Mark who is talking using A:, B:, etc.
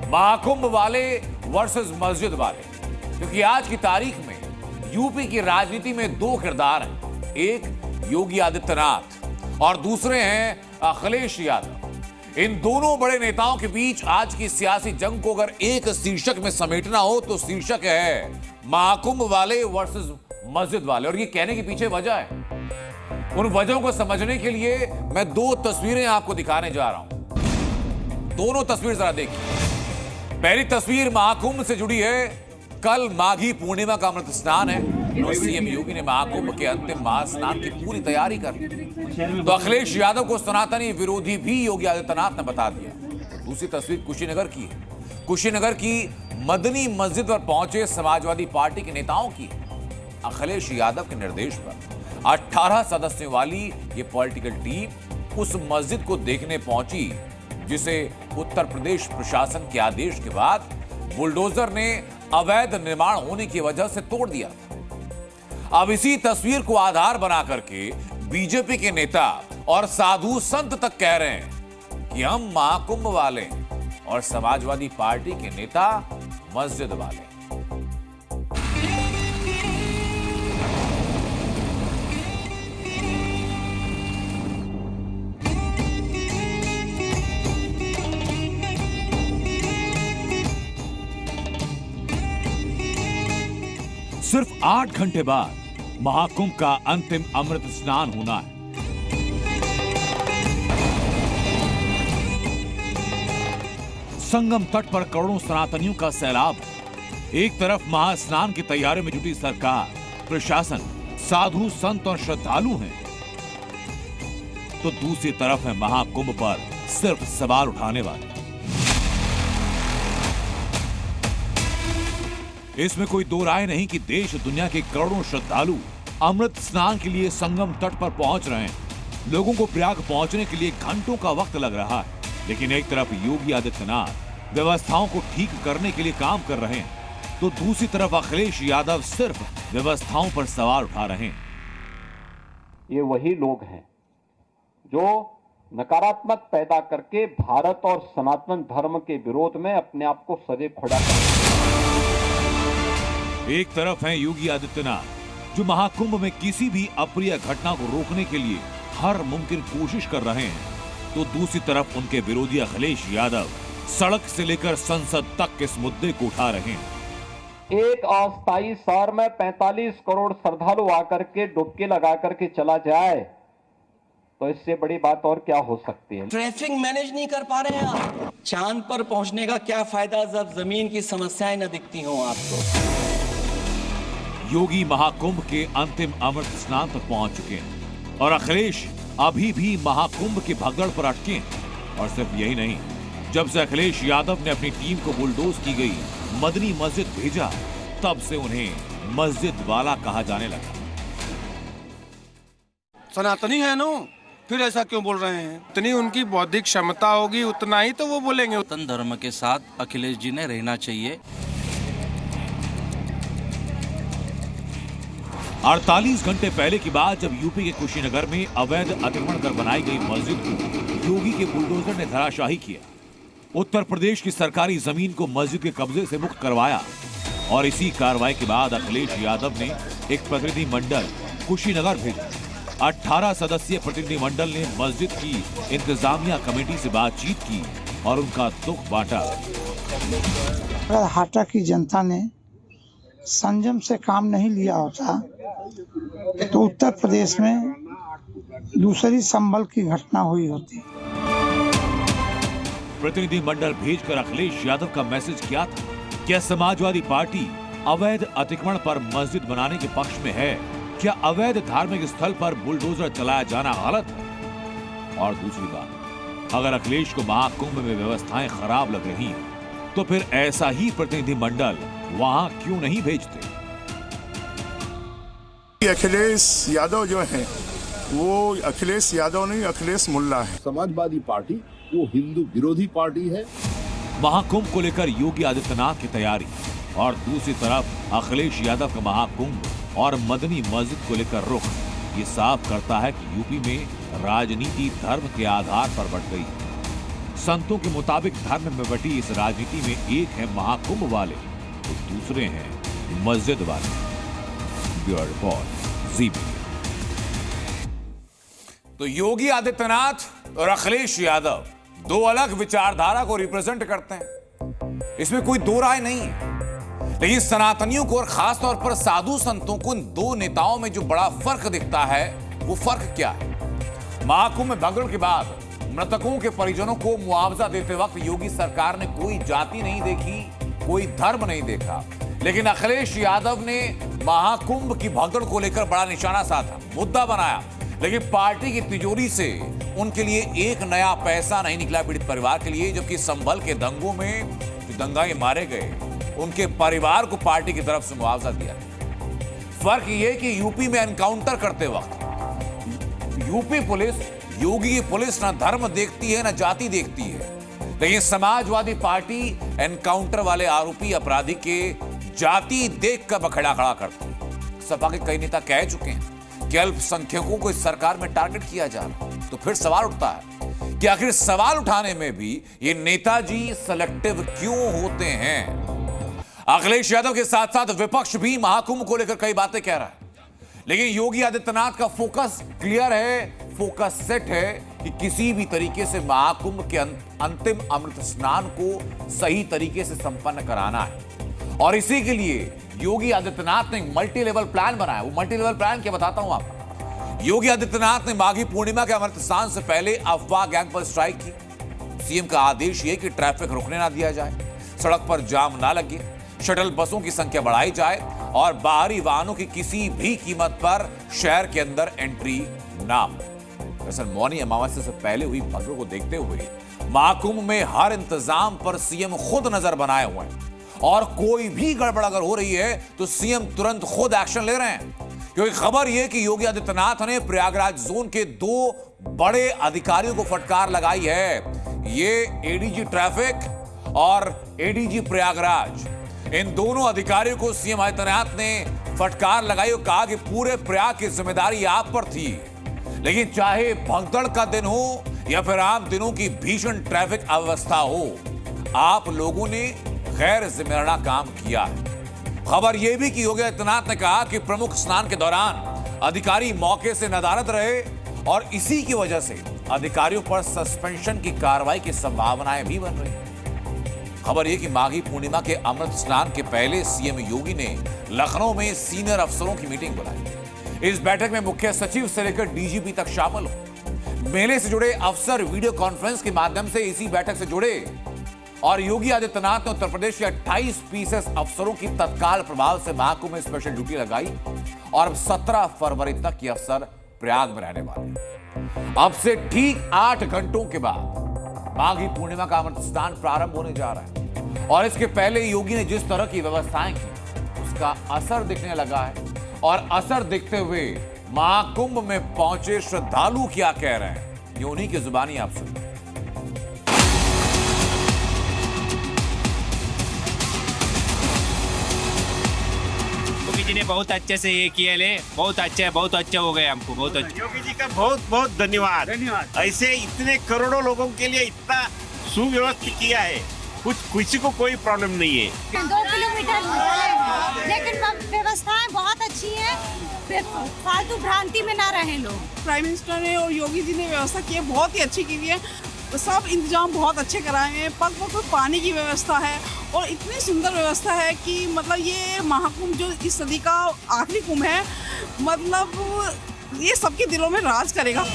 A: महाकुंभ वाले वर्सेस मस्जिद वाले, क्योंकि आज की तारीख में यूपी की राजनीति में दो किरदार हैं, एक योगी आदित्यनाथ और दूसरे हैं अखिलेश यादव। इन दोनों बड़े नेताओं के बीच आज की सियासी जंग को अगर एक शीर्षक में समेटना हो तो शीर्षक है महाकुंभ वाले वर्सेस मस्जिद वाले। और ये कहने के पीछे वजह है, उन वजहों को समझने के लिए मैं दो तस्वीरें आपको दिखाने जा रहा हूं। दोनों तस्वीर जरा देखिए। पहली तस्वीर महाकुंभ से जुड़ी है। कल माघी पूर्णिमा का अमृत स्नान है। सीएम योगी ने महाकुंभ के अंतिम महास्नान की पूरी तैयारी कर ली, तो अखिलेश यादव को सनातनी विरोधी भी योगी आदित्यनाथ ने बता दिया। दूसरी तस्वीर कुशीनगर की है। कुशीनगर की मदनी मस्जिद पर पहुंचे समाजवादी पार्टी के नेताओं की है। अखिलेश यादव के निर्देश पर 18 सदस्यों वाली ये पॉलिटिकल टीम उस मस्जिद को देखने पहुंची जिसे उत्तर प्रदेश प्रशासन के आदेश के बाद बुलडोजर ने अवैध निर्माण होने की वजह से तोड़ दिया। अब इसी तस्वीर को आधार बना करके बीजेपी के नेता और साधु संत तक कह रहे हैं कि हम महाकुंभ वाले हैं और समाजवादी पार्टी के नेता मस्जिद वाले। सिर्फ 8 घंटे बाद महाकुंभ का अंतिम अमृत स्नान होना है। संगम तट पर करोड़ों सनातनियों का सैलाब है। एक तरफ महास्नान की तैयारी में जुटी सरकार, प्रशासन, साधु संत और श्रद्धालु हैं, तो दूसरी तरफ है महाकुंभ पर सिर्फ सवाल उठाने वाले। इसमें कोई दो राय नहीं कि देश दुनिया के करोड़ों श्रद्धालु अमृत स्नान के लिए संगम तट पर पहुंच रहे हैं। लोगों को प्रयाग पहुंचने के लिए घंटों का वक्त लग रहा है, लेकिन एक तरफ योगी आदित्यनाथ व्यवस्थाओं को ठीक करने के लिए काम कर रहे हैं, तो दूसरी तरफ अखिलेश यादव सिर्फ व्यवस्थाओं पर सवाल उठा रहे हैं।
B: ये वही लोग हैं जो नकारात्मक पैदा करके भारत और सनातन धर्म के विरोध में अपने आप को सदैव खड़ा कर।
A: एक तरफ है योगी आदित्यनाथ जो महाकुंभ में किसी भी अप्रिय घटना को रोकने के लिए हर मुमकिन कोशिश कर रहे हैं, तो दूसरी तरफ उनके विरोधी अखिलेश यादव सड़क से लेकर संसद तक इस मुद्दे को उठा रहे हैं।
B: एक अस्थायी शहर में 45 करोड़ श्रद्धालु आकर के डुबकी लगा करके चला जाए तो इससे बड़ी बात और क्या हो सकती है।
C: ट्रैफिक मैनेज नहीं कर पा रहे हैं आप। चांद पर पहुंचने का क्या फायदा जब जमीन की समस्याएं न दिखती हों आपको।
A: योगी महाकुंभ के अंतिम अमृत स्नान तक पहुंच चुके हैं और अखिलेश अभी भी महाकुंभ के भगदड़ पर अटके हैं। और सिर्फ यही नहीं, जब से अखिलेश यादव ने अपनी टीम को बुलडोज की गई मदनी मस्जिद भेजा, तब से उन्हें मस्जिद वाला कहा जाने लगा।
D: सनातनी है नो, फिर ऐसा क्यों बोल रहे हैं? इतनी उनकी बौद्धिक क्षमता होगी उतना ही तो वो बोलेंगे।
E: सनातन धर्म के साथ अखिलेश जी ने रहना चाहिए।
A: 48 घंटे पहले की बात, जब यूपी के कुशीनगर में अवैध अतिक्रमण कर बनाई गई मस्जिद को योगी के बुलडोजर ने धराशाही किया। उत्तर प्रदेश की सरकारी जमीन को मस्जिद के कब्जे से मुक्त करवाया और इसी कार्रवाई के बाद अखिलेश यादव ने एक प्रतिनिधि मंडल कुशीनगर भेजा। 18 सदस्यीय प्रतिनिधि मंडल ने मस्जिद की इंतजामिया कमेटी से बातचीत की और उनका दुख बांटा।
F: हाटा की जनता ने संयम से काम नहीं लिया होता तो उत्तर प्रदेश में दूसरी संभल की घटना हुई होती।
A: प्रतिनिधि मंडल भेजकर अखिलेश यादव का मैसेज क्या था? क्या समाजवादी पार्टी अवैध अतिक्रमण पर मस्जिद बनाने के पक्ष में है? क्या अवैध धार्मिक स्थल पर बुलडोजर चलाया जाना गलत है? और दूसरी बात, अगर अखिलेश को महाकुंभ में व्यवस्थाएं खराब लग रही हैं, तो फिर ऐसा ही प्रतिनिधि मंडल वहां क्यों नहीं भेजते?
G: अखिलेश यादव जो है वो अखिलेश यादव नहीं, अखिलेश मुल्ला है।
H: समाजवादी पार्टी वो हिंदू विरोधी पार्टी है।
A: महाकुंभ को लेकर योगी आदित्यनाथ की तैयारी और दूसरी तरफ अखिलेश यादव का महाकुंभ और मदनी मस्जिद को लेकर रुख, ये साफ करता है कि यूपी में राजनीति धर्म के आधार पर बढ़ गई है। संतों के मुताबिक धर्म में बटी इस राजनीति में एक है महाकुंभ वाले तो दूसरे हैं मस्जिद वाले। ब्यूरो रिपोर्ट, जी मीडिया। तो योगी आदित्यनाथ और अखिलेश यादव दो अलग विचारधारा को रिप्रेजेंट करते हैं, इसमें कोई दो राय नहीं है। लेकिन सनातनियों को और खास तौर पर साधु संतों को इन दो नेताओं में जो बड़ा फर्क दिखता है वो फर्क क्या है? महाकुंभ में भगदड़ के बाद मृतकों के परिजनों को मुआवजा देते वक्त योगी सरकार ने कोई जाति नहीं देखी, कोई धर्म नहीं देखा, लेकिन अखिलेश यादव ने महाकुंभ की भगदड़ को लेकर बड़ा निशाना साधा, मुद्दा बनाया। लेकिन पार्टी की तिजोरी से उनके लिए एक नया पैसा नहीं निकला पीड़ित परिवार के लिए, जबकि संभल के दंगों में जो दंगाई मारे गए उनके परिवार को पार्टी की तरफ से मुआवजा दिया। फर्क यह कि यूपी में एनकाउंटर करते वक्त यूपी पुलिस, योगी की पुलिस ना धर्म देखती है ना जाति देखती है, लेकिन समाजवादी पार्टी एनकाउंटर वाले आरोपी अपराधी के जाति देखकर बखेड़ा खड़ा करती है। सपा के कई नेता कह चुके हैं कि अल्पसंख्यकों को इस सरकार में टारगेट किया जा रहा है। तो फिर सवाल उठता है कि आखिर सवाल उठाने में भी ये नेताजी सेलेक्टिव क्यों होते हैं? अखिलेश यादव के साथ साथ विपक्ष भी महाकुंभ को लेकर कई बातें कह रहा है, लेकिन योगी आदित्यनाथ का फोकस क्लियर है, फोकस सेट है कि किसी भी तरीके से महाकुंभ के अंतिम अमृत स्नान को सही तरीके से संपन्न कराना है। और इसी के लिए योगी आदित्यनाथ ने मल्टी लेवल प्लान बनाया। वो मल्टी लेवल प्लान क्या बताता हूं आपको। योगी आदित्यनाथ ने माघी पूर्णिमा के अमृत स्नान से पहले अफवाह गैंग पर स्ट्राइक की। सीएम का आदेश यह कि ट्रैफिक रुकने ना दिया जाए, सड़क पर जाम ना लगे, शटल बसों की संख्या बढ़ाई जाए और बाहरी वाहनों की किसी भी कीमत पर शहर के अंदर एंट्री ना हो। दरअसल मौनी अमावस्या से पहले हुई भगदड़ को देखते हुए महाकुंभ में हर इंतजाम पर सीएम खुद नजर बनाए हुए हैं और कोई भी गड़बड़ अगर हो रही है तो सीएम तुरंत खुद एक्शन ले रहे हैं। क्योंकि खबर यह कि योगी आदित्यनाथ ने प्रयागराज जोन के दो बड़े अधिकारियों को फटकार लगाई है। ये एडीजी ट्रैफिक और एडीजी प्रयागराज, इन दोनों अधिकारियों को सीएम आदित्यनाथ ने फटकार लगाई और कहा कि पूरे प्रयाग की जिम्मेदारी आप पर थी। लेकिन चाहे भगदड़ का दिन हो या फिर आम दिनों की भीषण ट्रैफिक अव्यवस्था हो, आप लोगों ने गैर जिम्मेदाराना काम किया है। खबर यह भी कि योगी आदित्यनाथ ने कहा कि प्रमुख स्नान के दौरान अधिकारी मौके से नदारद रहे और इसी की वजह से अधिकारियों पर सस्पेंशन की कार्रवाई की संभावनाएं भी बन रही हैं। खबर यह कि माघी पूर्णिमा के अमृत स्नान के पहले सीएम योगी ने लखनऊ में सीनियर अफसरों की मीटिंग बुलाई। इस बैठक में मुख्य सचिव से लेकर डीजीपी तक शामिल हो। मेले से जुड़े अफसर वीडियो कॉन्फ्रेंस के माध्यम से इसी बैठक से जुड़े और योगी आदित्यनाथ ने उत्तर प्रदेश के 28 पीसीएस अफसरों की तत्काल प्रभाव से महाकुंभ में स्पेशल ड्यूटी लगाई और अब 17 फरवरी तक ये अफसर प्रयाग में रहने वाले। अब से ठीक 8 घंटों के बाद माघी पूर्णिमा का अमृत स्नान प्रारंभ होने जा रहा है और इसके पहले योगी ने जिस तरह की व्यवस्थाएं की उसका असर दिखने लगा है। और असर दिखते हुए महाकुंभ में पहुंचे श्रद्धालु क्या कह रहे हैं, ये उन्हीं की जुबानी आप सुनिए।
I: योगी जी ने बहुत अच्छे से ये किया, ले बहुत अच्छे हो गए हमको, बहुत अच्छे।
J: योगी जी का बहुत बहुत धन्यवाद। ऐसे इतने करोड़ों लोगों के लिए इतना सुव्यवस्थित किया है, कुछ किसी को कोई प्रॉब्लम नहीं है।
K: 2 किलोमीटर लेकिन व्यवस्थाएं बहुत अच्छी है, फालतू भ्रांति में ना रहे लोग।
L: प्राइम मिनिस्टर ने और योगी जी ने व्यवस्था की है, बहुत ही अच्छी की हुई है। सब इंतजाम बहुत अच्छे कराए हैं। पग पग पानी की व्यवस्था है और इतनी सुंदर व्यवस्था है कि मतलब ये महाकुंभ जो इस सदी का आखिरी कुंभ है, मतलब ये सबके दिलों में राज करेगा।